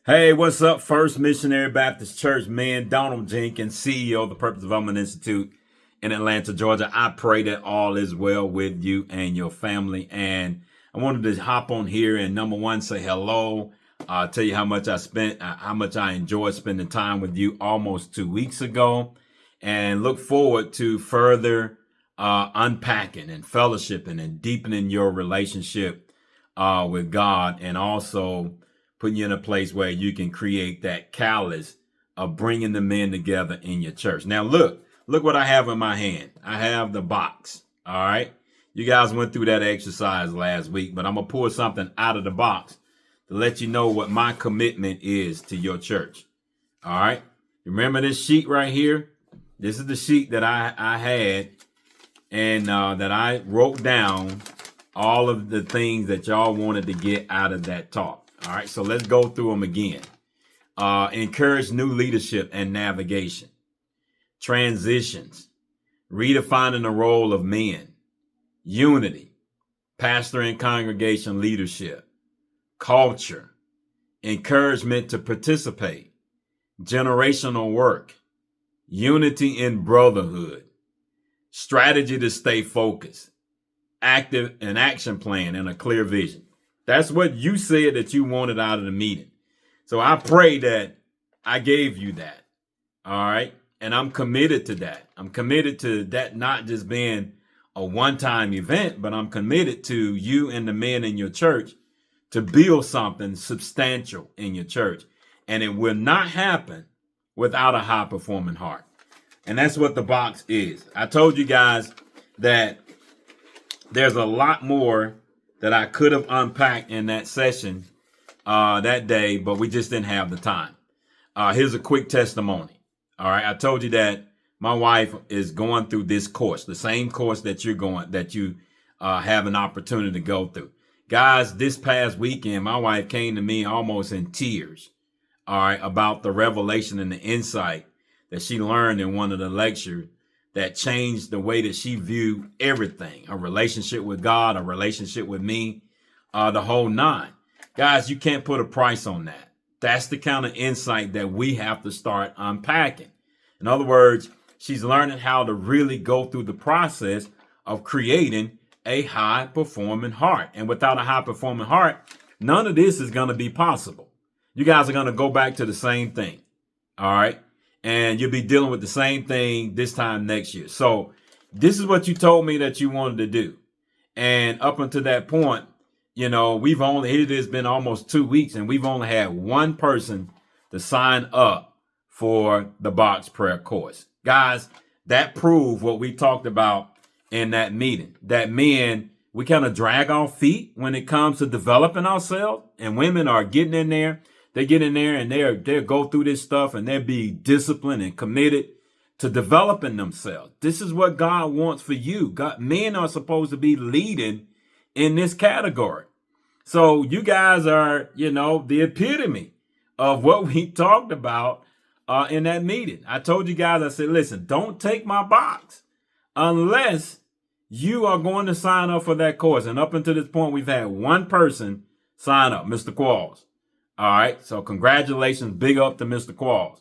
Hey, what's up? First Missionary Baptist Church, man. Donald Jenkins, CEO of the Purpose Development Institute in Atlanta, Georgia. I pray that all is well with you and your family. And I wanted to hop on here and number one, say hello. Tell you how much I enjoyed spending time with you almost 2 weeks ago, and look forward to further unpacking and fellowshipping and deepening your relationship with God, and also putting you in a place where you can create that catalyst of bringing the men together in your church. Now, look what I have in my hand. I have the box. All right. You guys went through that exercise last week, but I'm going to pull something out of the box to let you know what my commitment is to your church. All right. Remember this sheet right here? This is the sheet that I had, and that I wrote down all of the things that y'all wanted to get out of that talk. All right, so let's go through them again. Encourage new leadership and navigation. Transitions. Redefining the role of men. Unity. Pastor and congregation leadership. Culture. Encouragement to participate. Generational work. Unity in brotherhood. Strategy to stay focused. Active and action plan and a clear vision. That's what you said that you wanted out of the meeting. So I pray that I gave you that. All right. And I'm committed to that. I'm committed to that not just being a one-time event, but I'm committed to you and the men in your church to build something substantial in your church. And it will not happen without a high-performing heart. And that's what the box is. I told you guys that there's a lot more that I could have unpacked in that session that day, but we just didn't have the time. Here's a quick testimony. All right. I told you that my wife is going through this course, the same course that you have an opportunity to go through. Guys, this past weekend, my wife came to me almost in tears, all right, about the revelation and the insight that she learned in one of the lectures that changed the way that she viewed everything, a relationship with God, a relationship with me, the whole nine. Guys, you can't put a price on that. That's the kind of insight that we have to start unpacking. In other words, she's learning how to really go through the process of creating a high-performing heart. And without a high-performing heart, none of this is going to be possible. You guys are going to go back to the same thing. All right. And you'll be dealing with the same thing this time next year. So this is what you told me that you wanted to do. And up until that point, it has been almost 2 weeks, and we've only had one person to sign up for the box prayer course. Guys, that proved what we talked about in that meeting, that men, we kind of drag our feet when it comes to developing ourselves, and women are getting in there. They get in there and they'll go through this stuff, and they'll be disciplined and committed to developing themselves. This is what God wants for you. Men are supposed to be leading in this category. So you guys are, the epitome of what we talked about in that meeting. I told you guys, I said, listen, don't take my box unless you are going to sign up for that course. And up until this point, we've had one person sign up, Mr. Qualls. All right. So congratulations. Big up to Mr. Qualls.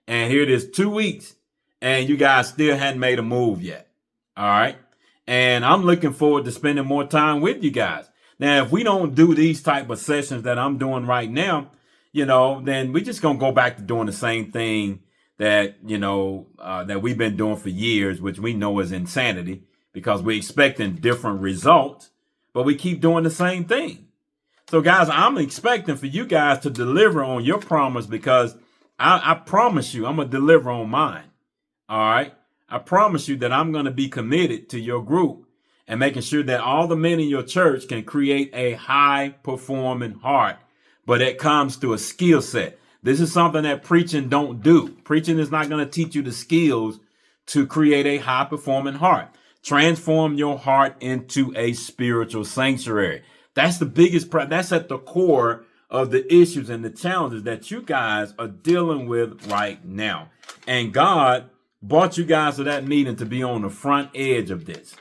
And here it is, 2 weeks, and you guys still hadn't made a move yet. All right. And I'm looking forward to spending more time with you guys. Now, if we don't do these type of sessions that I'm doing right now, then we're just going to go back to doing the same thing that, that we've been doing for years, which we know is insanity because we're expecting different results, but we keep doing the same thing. So, guys, I'm expecting for you guys to deliver on your promise, because I promise you I'm going to deliver on mine. All right. I promise you that I'm going to be committed to your group and making sure that all the men in your church can create a high performing heart. But it comes through a skill set. This is something that preaching don't do. Preaching is not going to teach you the skills to create a high performing heart. Transform your heart into a spiritual sanctuary. That's the biggest, that's at the core of the issues and the challenges that you guys are dealing with right now. And God brought you guys to that meeting to be on the front edge of this.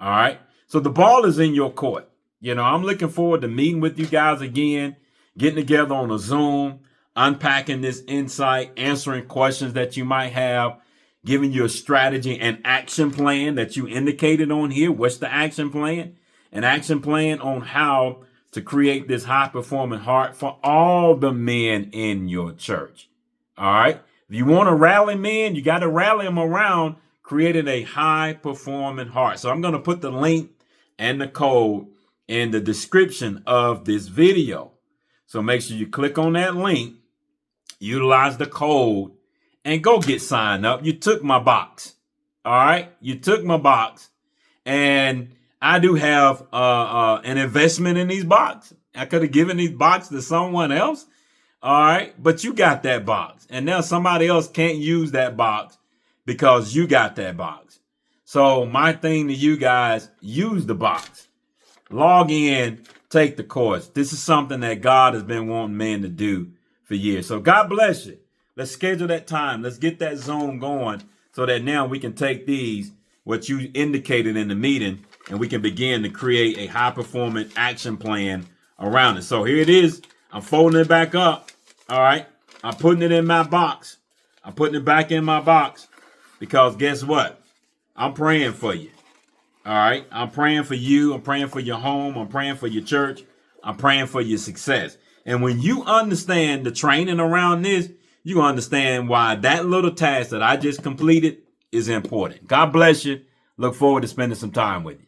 All right. So the ball is in your court. I'm looking forward to meeting with you guys again, getting together on a Zoom. unpacking this insight, answering questions that you might have, giving you a strategy and action plan that you indicated on here. What's the action plan? An action plan on how to create this high performing heart for all the men in your church. All right. If you want to rally men, you got to rally them around creating a high performing heart. So I'm going to put the link and the code in the description of this video. So make sure you click on that link, utilize the code, and go get signed up. You took my box. All right. You took my box. And I do have an investment in these boxes. I could have given these boxes to someone else. All right. But you got that box. And now somebody else can't use that box because you got that box. So my thing to you guys, use the box. Log in, take the course. This is something that God has been wanting men to do for years. So God bless you. Let's schedule that time. Let's get that zone going so that now we can take these, what you indicated in the meeting, and we can begin to create a high-performing action plan around it. So here it is. I'm folding it back up. All right. I'm putting it in my box. I'm putting it back in my box because guess what? I'm praying for you. All right. I'm praying for you. I'm praying for your home. I'm praying for your church. I'm praying for your success. And when you understand the training around this, you understand why that little task that I just completed is important. God bless you. Look forward to spending some time with you.